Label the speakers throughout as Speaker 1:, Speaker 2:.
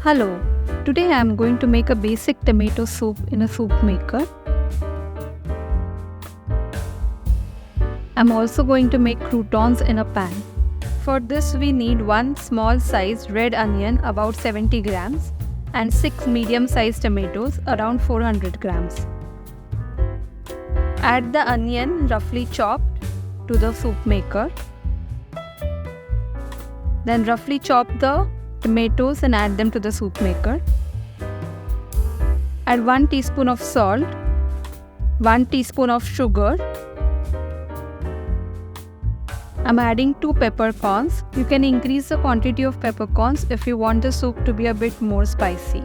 Speaker 1: Hello, today I am going to make a basic tomato soup in a soup maker. I'm also going to make croutons in a pan. For this we need one small sized red onion about 70 grams and 6 medium sized tomatoes around 400 grams. Add the onion roughly chopped to the soup maker. Then roughly chop the tomatoes and add them to the soup maker. Add 1 teaspoon of salt, 1 teaspoon of sugar. I'm adding 2 peppercorns. You can increase the quantity of peppercorns if you want the soup to be a bit more spicy.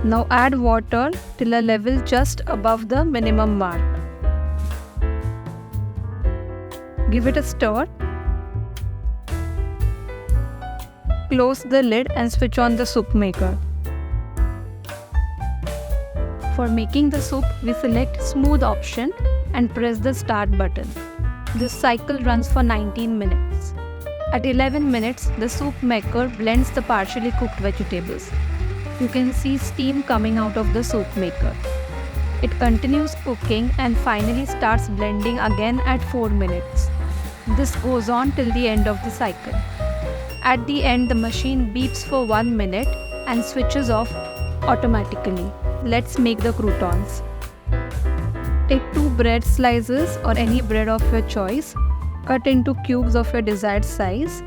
Speaker 1: Now add water till a level just above the minimum mark. Give it a stir. Close the lid and switch on the soup maker. For making the soup, we select smooth option and press the start button. This cycle runs for 19 minutes. At 11 minutes, the soup maker blends the partially cooked vegetables. You can see steam coming out of the soup maker. It continues cooking and finally starts blending again at 4 minutes. This goes on till the end of the cycle. At the end, the machine beeps for 1 minute and switches off automatically. Let's make the croutons. Take 2 bread slices or any bread of your choice. Cut into cubes of your desired size.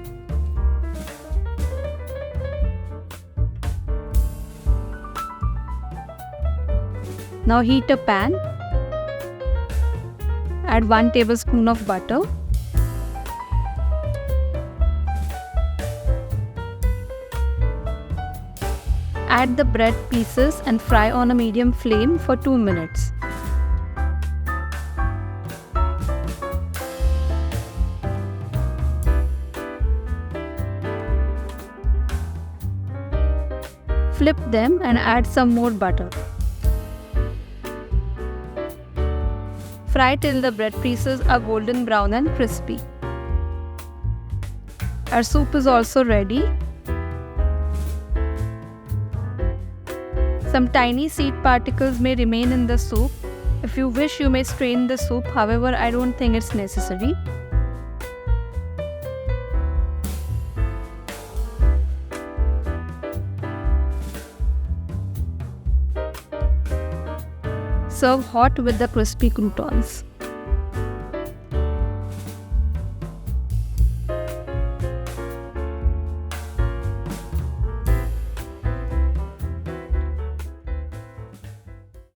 Speaker 1: Now heat a pan. Add 1 tablespoon of butter. Add the bread pieces and fry on a medium flame for 2 minutes. Flip them and add some more butter. Fry till the bread pieces are golden brown and crispy. Our soup is also ready. Some tiny seed particles may remain in the soup. If you wish, you may strain the soup. However, I don't think it's necessary. Serve hot with the crispy croutons.